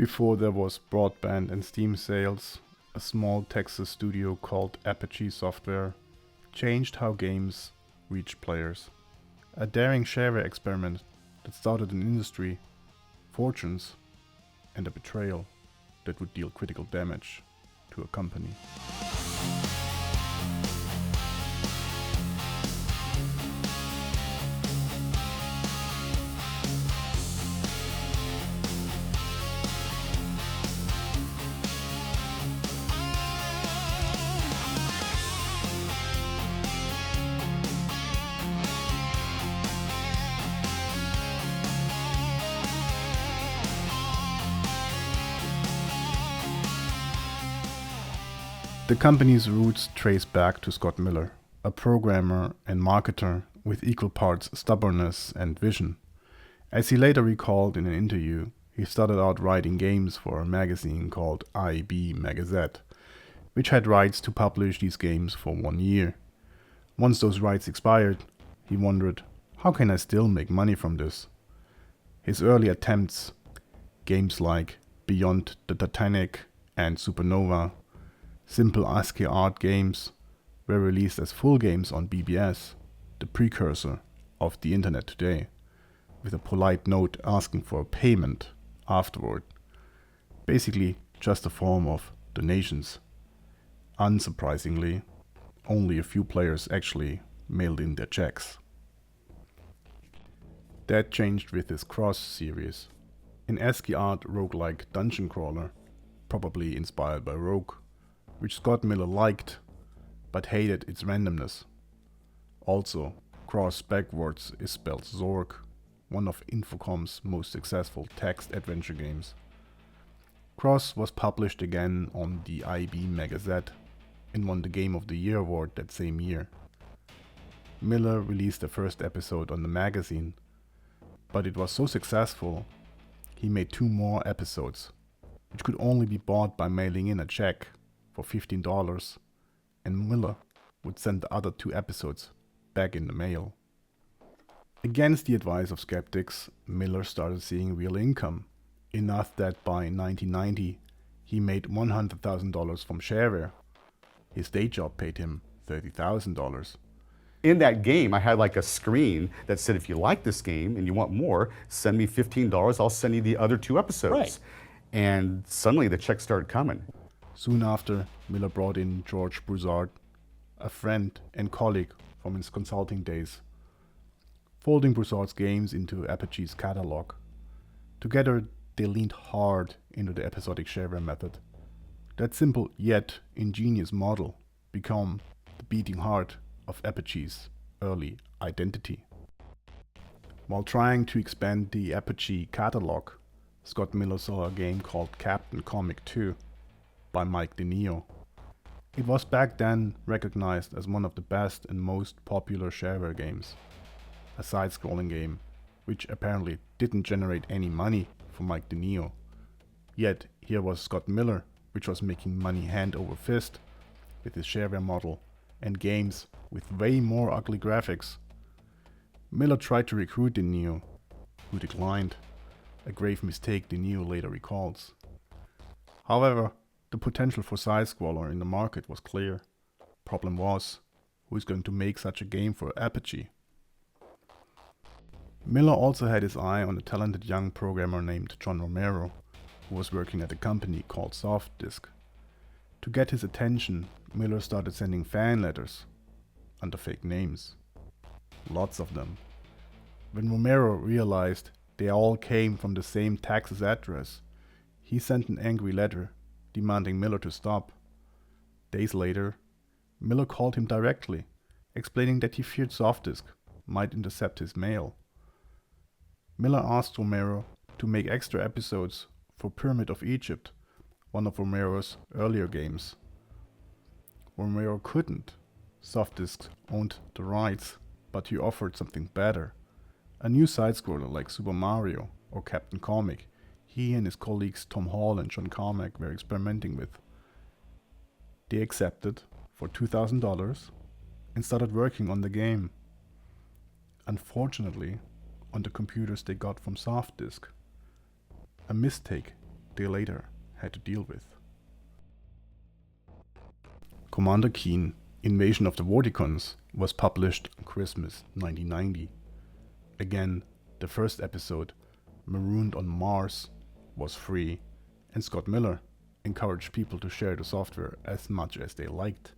Before there was broadband and Steam sales, a small Texas studio called Apogee Software changed how games reach players. A daring shareware experiment that started an industry, fortunes, and a betrayal that would deal critical damage to a company. The company's roots trace back to Scott Miller, a programmer and marketer with equal parts stubbornness and vision. As he later recalled in an interview, he started out writing games for a magazine called IB Magazette, which had rights to publish these games for 1 year. Once those rights expired, he wondered, how can I still make money from this? His early attempts, games like Beyond the Titanic and Supernova, simple ASCII art games, were released as full games on BBS, the precursor of the internet today, with a polite note asking for a payment afterward. Basically, just a form of donations. Unsurprisingly, only a few players actually mailed in their checks. That changed with his Kroz series, an ASCII art roguelike dungeon crawler, probably inspired by Rogue, which Scott Miller liked, but hated its randomness. Also, Kroz backwards is spelled Zorg, one of Infocom's most successful text adventure games. Kroz was published again on the IB Magazette and won the Game of the Year award that same year. Miller released the first episode on the magazine, but it was so successful, he made 2 more episodes, which could only be bought by mailing in a check for $15, and Miller would send the other 2 episodes back in the mail. Against the advice of skeptics, Miller started seeing real income, enough that by 1990 he made $100,000 from shareware. His day job paid him $30,000. In that game, I had like a screen that said, if you like this game and you want more, send me $15, I'll send you the other 2 episodes. Right. And suddenly the checks started coming. Soon after, Miller brought in George Broussard, a friend and colleague from his consulting days, folding Broussard's games into Apogee's catalog. Together, they leaned hard into the episodic shareware method. That simple yet ingenious model became the beating heart of Apogee's early identity. While trying to expand the Apogee catalog, Scott Miller saw a game called Captain Comic 2 by Mike DeNeo. It was back then recognized as one of the best and most popular shareware games. A side-scrolling game, which apparently didn't generate any money for Mike DeNeo. Yet here was Scott Miller, which was making money hand over fist with his shareware model and games with way more ugly graphics. Miller tried to recruit DeNeo, who declined, a grave mistake DeNeo later recalls. However, the potential for side-scroller in the market was clear. Problem was, who is going to make such a game for Apogee? Miller also had his eye on a talented young programmer named John Romero, who was working at a company called Softdisk. To get his attention, Miller started sending fan letters under fake names. Lots of them. When Romero realized they all came from the same Texas address, he sent an angry letter demanding Miller to stop. Days later, Miller called him directly, explaining that he feared Softdisk might intercept his mail. Miller asked Romero to make extra episodes for Pyramid of Egypt, one of Romero's earlier games. Romero couldn't. Softdisk owned the rights, but he offered something better. A new side-scroller like Super Mario or Captain Comic he and his colleagues Tom Hall and John Carmack were experimenting with. They accepted for $2,000 and started working on the game. Unfortunately, on the computers they got from Softdisk. A mistake they later had to deal with. Commander Keen, Invasion of the Vorticons, was published on Christmas 1990. Again, the first episode, Marooned on Mars, was free, and Scott Miller encouraged people to share the software as much as they liked.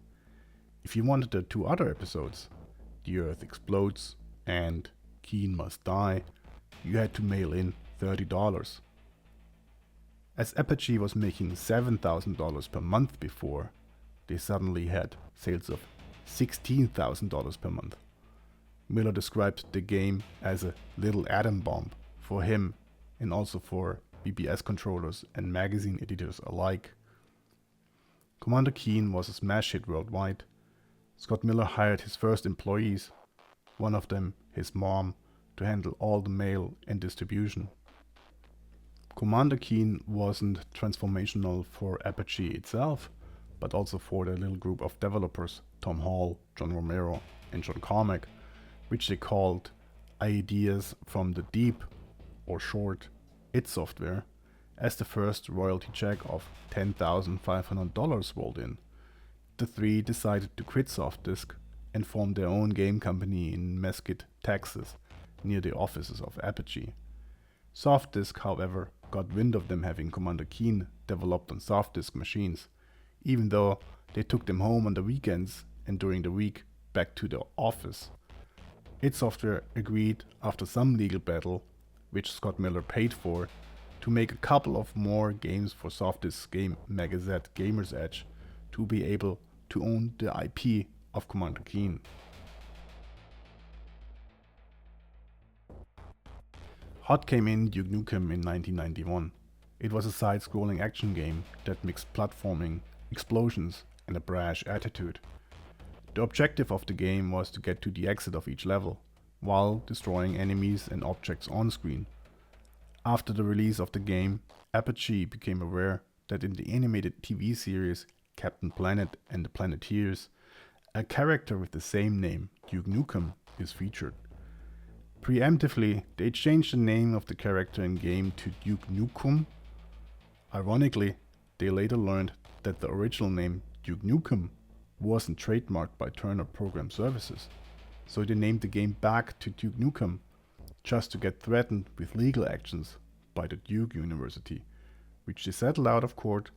If you wanted the 2 other episodes, The Earth Explodes and Keen Must Die, you had to mail in $30. As Apogee was making $7,000 per month before, they suddenly had sales of $16,000 per month. Miller described the game as a little atom bomb for him and also for BBS controllers and magazine editors alike. Commander Keen was a smash hit worldwide. Scott Miller hired his first employees, one of them his mom, to handle all the mail and distribution. Commander Keen wasn't transformational for Apogee itself, but also for the little group of developers, Tom Hall, John Romero, and John Carmack, which they called Ideas from the Deep, or short, id Software, as the first royalty check of $10,500 rolled in. The 3 decided to quit Softdisk and formed their own game company in Mesquite, Texas, near the offices of Apogee. Softdisk, however, got wind of them having Commander Keen developed on Softdisk machines, even though they took them home on the weekends and during the week back to the office. id Software agreed, after some legal battle, which Scott Miller paid for, to make a couple of more games for Softdisk's game Magazette Gamer's Edge to be able to own the IP of Commander Keen. Hot came in Duke Nukem in 1991. It was a side-scrolling action game that mixed platforming, explosions, and a brash attitude. The objective of the game was to get to the exit of each level, while destroying enemies and objects on screen. After the release of the game, Apogee became aware that in the animated TV series Captain Planet and the Planeteers, a character with the same name, Duke Nukem, is featured. Preemptively, they changed the name of the character in-game to Duke Nukem. Ironically, they later learned that the original name, Duke Nukem, wasn't trademarked by Turner Program Services, so they named the game back to Duke Nukem, just to get threatened with legal actions by the Duke University, which they settled out of court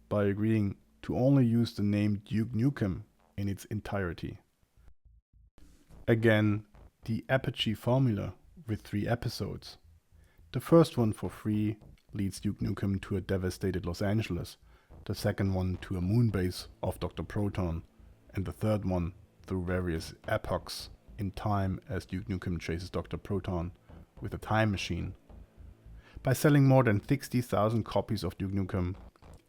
by agreeing to only use the name Duke Nukem in its entirety. Again, the Apogee formula with 3 episodes. The first one for free leads Duke Nukem to a devastated Los Angeles, the second one to a moon base of Dr. Proton, and the third one through various epochs in time as Duke Nukem chases Dr. Proton with a time machine. By selling more than 60,000 copies of Duke Nukem,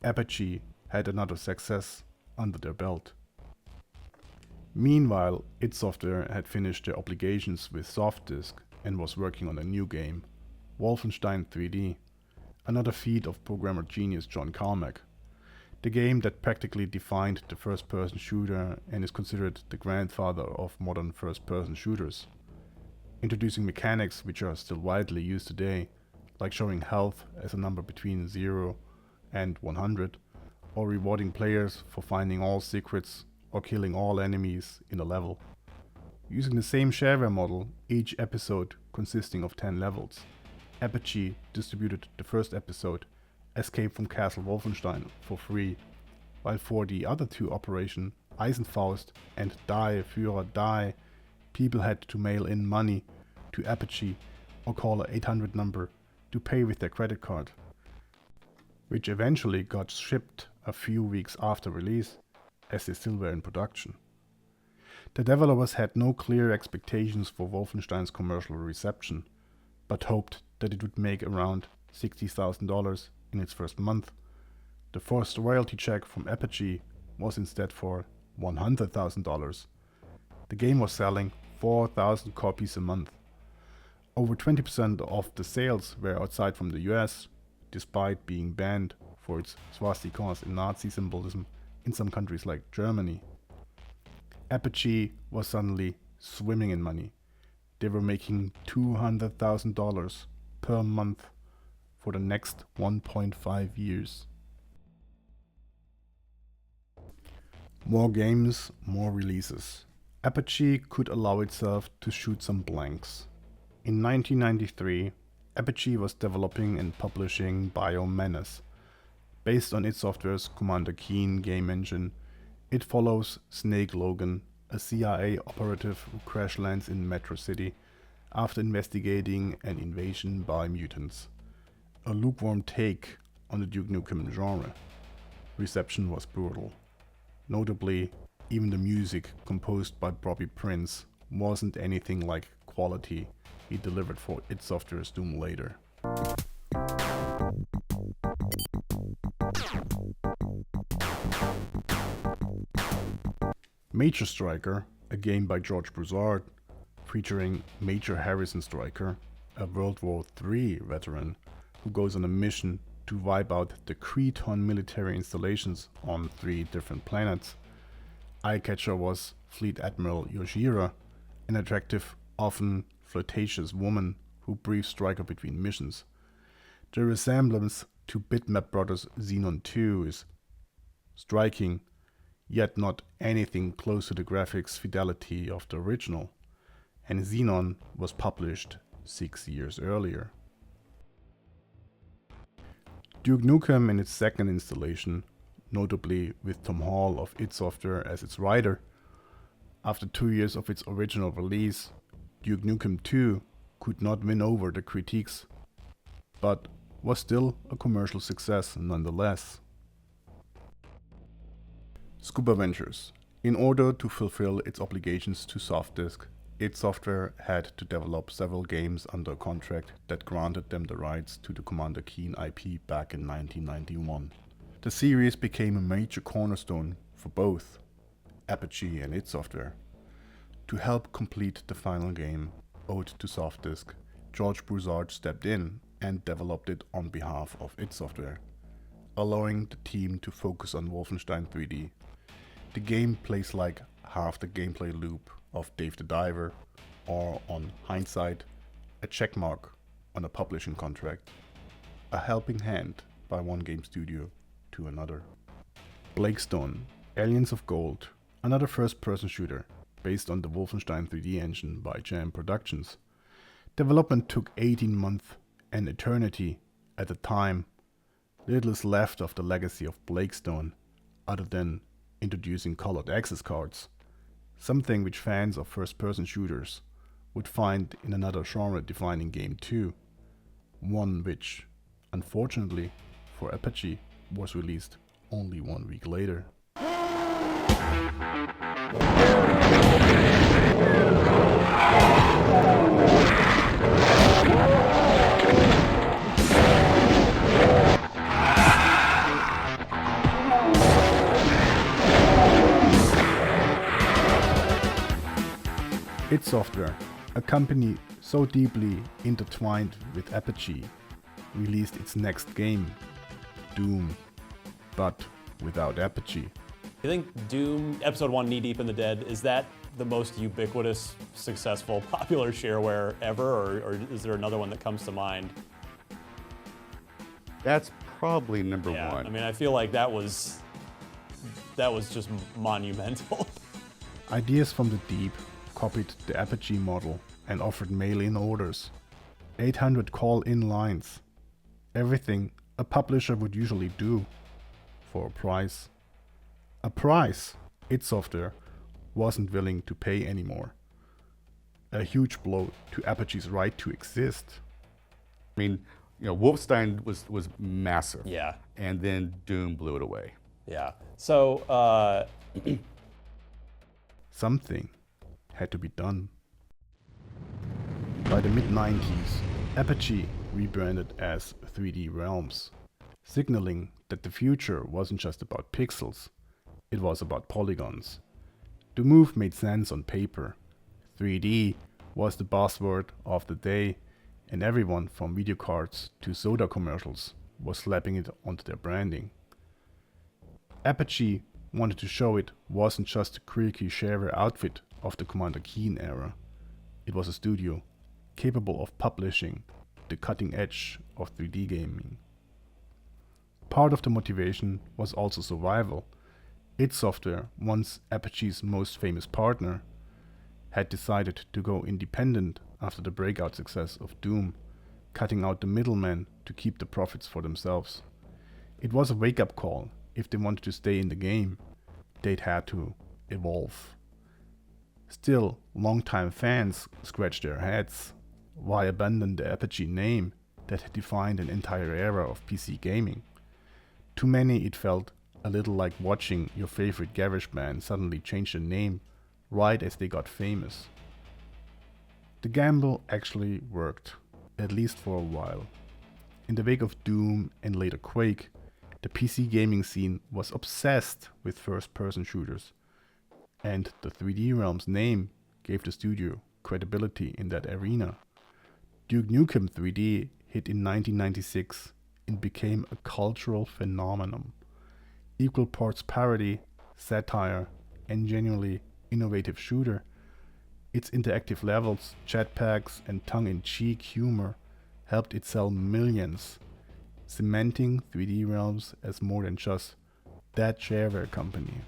Apogee had another success under their belt. Meanwhile, id Software had finished their obligations with Softdisk and was working on a new game, Wolfenstein 3D, another feat of programmer genius John Carmack. The game that practically defined the first-person shooter and is considered the grandfather of modern first-person shooters, introducing mechanics which are still widely used today, like showing health as a number between 0 and 100, or rewarding players for finding all secrets or killing all enemies in a level. Using the same shareware model, each episode consisting of 10 levels, Apogee distributed the first episode, Escape from Castle Wolfenstein, for free, while for the other 2 Operation Eisenfaust and Die Führer Die, people had to mail in money to Apogee or call a 800 number to pay with their credit card, which eventually got shipped a few weeks after release, as they still were in production. The developers had no clear expectations for Wolfenstein's commercial reception, but hoped that it would make around $60,000 in its first month. The first royalty check from Apogee was instead for $100,000. The game was selling 4,000 copies a month. Over 20% of the sales were outside from the US, despite being banned for its swastikas and Nazi symbolism in some countries like Germany. Apogee was suddenly swimming in money. They were making $200,000 per month for the next 1.5 years. More games, more releases. Apogee could allow itself to shoot some blanks. In 1993, Apogee was developing and publishing Biomenace. Based on id Software's Commander Keen game engine, it follows Snake Logan, a CIA operative who crash lands in Metro City after investigating an invasion by mutants. A lukewarm take on the Duke Nukem genre. Reception was brutal. Notably, even the music composed by Bobby Prince wasn't anything like quality he delivered for id Software's Doom later. Major Striker, a game by George Broussard, featuring Major Harrison Stryker, a World War III veteran who goes on a mission to wipe out the Creton military installations on 3 different planets. Eye-catcher was Fleet Admiral Yoshira, an attractive, often flirtatious woman who briefs Stryker between missions. The resemblance to Bitmap Brothers' Xenon 2 is striking, yet not anything close to the graphics fidelity of the original, and Xenon was published 6 years earlier. Duke Nukem in its second installation, notably with Tom Hall of id Software as its writer, after 2 years of its original release, Duke Nukem 2 could not win over the critiques, but was still a commercial success nonetheless. Scuba Ventures. In order to fulfill its obligations to Softdisk, id Software had to develop several games under contract that granted them the rights to the Commander Keen IP back in 1991. The series became a major cornerstone for both Apogee and id Software. To help complete the final game, Ode to Softdisk, George Broussard stepped in and developed it on behalf of id Software, allowing the team to focus on Wolfenstein 3D. The game plays like half the gameplay loop of Dave the Diver, or on hindsight, a checkmark on a publishing contract, a helping hand by one game studio to another. Blakestone, Aliens of Gold, another first-person shooter based on the Wolfenstein 3D engine by Jam Productions. Development took 18 months, an eternity at the time. Little is left of the legacy of Blakestone, other than introducing colored access cards, something which fans of first-person shooters would find in another genre-defining game too, one which, unfortunately for Apogee, was released only 1 week later. id Software, a company so deeply intertwined with Apogee, released its next game, Doom, but without Apogee. You think Doom Episode 1 Knee Deep in the Dead, is that the most ubiquitous, successful, popular shareware ever, or is there another one that comes to mind? That's probably number Yeah, one. I mean, I feel like that was just monumental. Ideas from the Deep copied the Apogee model and offered mail-in orders, 800 call-in lines, everything a publisher would usually do, for a price. A price id Software wasn't willing to pay anymore. A huge blow to Apogee's right to exist. I mean, Wolfenstein was massive. Yeah. And then Doom blew it away. Yeah. So, Something had to be done. By the mid-90s, Apogee rebranded as 3D Realms, signaling that the future wasn't just about pixels, it was about polygons. The move made sense on paper. 3D was the buzzword of the day, and everyone from video cards to soda commercials was slapping it onto their branding. Apogee wanted to show it wasn't just a quirky shareware outfit of the Commander Keen era. It was a studio capable of publishing the cutting edge of 3D gaming. Part of the motivation was also survival. id Software, once Apogee's most famous partner, had decided to go independent after the breakout success of Doom, cutting out the middleman to keep the profits for themselves. It was a wake-up call. If they wanted to stay in the game, they'd had to evolve. Still, longtime fans scratched their heads. Why abandon the Apogee name that had defined an entire era of PC gaming? To many it felt a little like watching your favorite garage band suddenly change their name right as they got famous. The gamble actually worked, at least for a while. In the wake of Doom and later Quake, the PC gaming scene was obsessed with first-person shooters, and the 3D Realms name gave the studio credibility in that arena. Duke Nukem 3D hit in 1996 and became a cultural phenomenon. Equal parts parody, satire, and genuinely innovative shooter, its interactive levels, jetpacks, and tongue-in-cheek humor helped it sell millions, cementing 3D Realms as more than just that shareware company.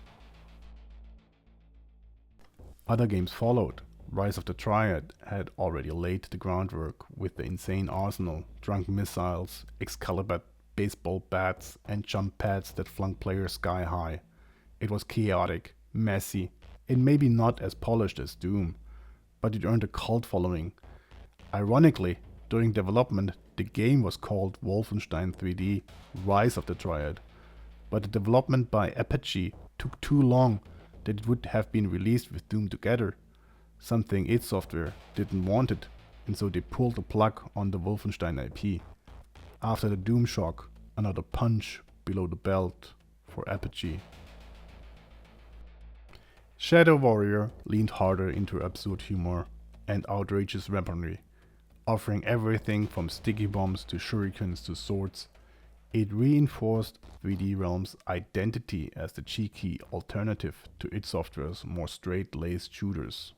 Other games followed. Rise of the Triad had already laid the groundwork with the insane arsenal, drunk missiles, Excalibur baseball bats, and jump pads that flung players sky high. It was chaotic, messy, and maybe not as polished as Doom, but it earned a cult following. Ironically, during development, the game was called Wolfenstein 3D Rise of the Triad, but the development by Apogee took too long that it would have been released with Doom together, something id Software didn't want it, and so they pulled the plug on the Wolfenstein IP. After the Doom shock, another punch below the belt for Apogee. Shadow Warrior leaned harder into absurd humor and outrageous weaponry, offering everything from sticky bombs to shurikens to swords. It reinforced 3D Realms' identity as the cheeky alternative to id Software's more straight-laced shooters.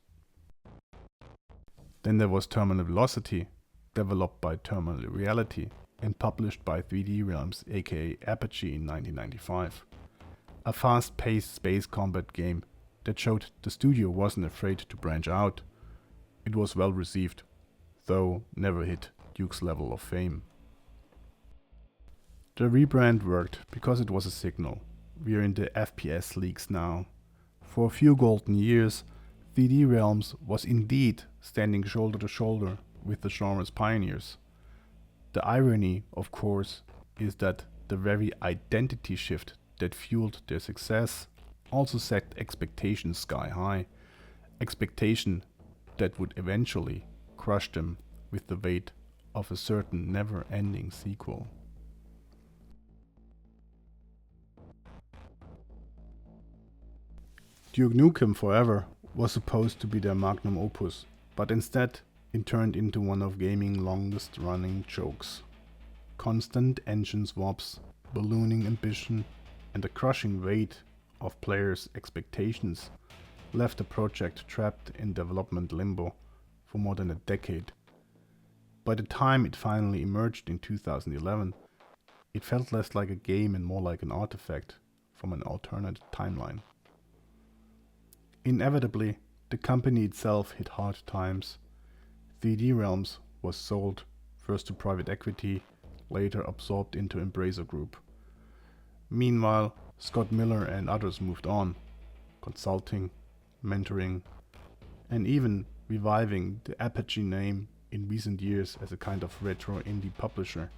Then there was Terminal Velocity, developed by Terminal Reality and published by 3D Realms aka Apogee in 1995. A fast-paced space combat game that showed the studio wasn't afraid to branch out. It was well received, though never hit Duke's level of fame. The rebrand worked because it was a signal. We're in the FPS leagues now. For a few golden years, 3D Realms was indeed standing shoulder to shoulder with the genre's pioneers. The irony, of course, is that the very identity shift that fueled their success also set expectations sky high, expectation that would eventually crush them with the weight of a certain never-ending sequel. Duke Nukem Forever was supposed to be their magnum opus, but instead it turned into one of gaming's longest-running jokes. Constant engine swaps, ballooning ambition, and the crushing weight of players' expectations left the project trapped in development limbo for more than a decade. By the time it finally emerged in 2011, it felt less like a game and more like an artifact from an alternate timeline. Inevitably, the company itself hit hard times. 3D Realms was sold, first to private equity, later absorbed into Embracer Group. Meanwhile, Scott Miller and others moved on, consulting, mentoring, and even reviving the Apogee name in recent years as a kind of retro indie publisher,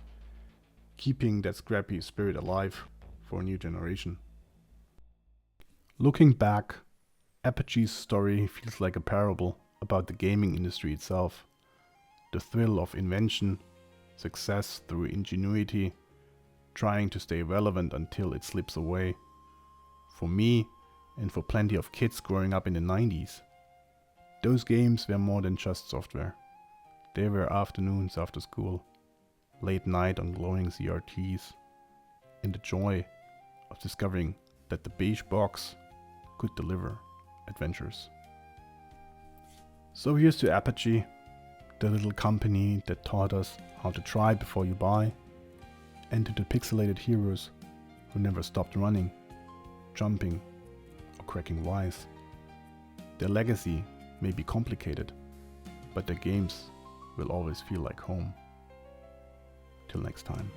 keeping that scrappy spirit alive for a new generation. Looking back, Apogee's story feels like a parable about the gaming industry itself. The thrill of invention, success through ingenuity, trying to stay relevant until it slips away. For me, and for plenty of kids growing up in the 90s, those games were more than just software. They were afternoons after school, late night on glowing CRTs, and the joy of discovering that the beige box could deliver adventures. So here's to Apogee, the little company that taught us how to try before you buy, and to the pixelated heroes who never stopped running, jumping, or cracking wise. Their legacy may be complicated, but their games will always feel like home. Till next time.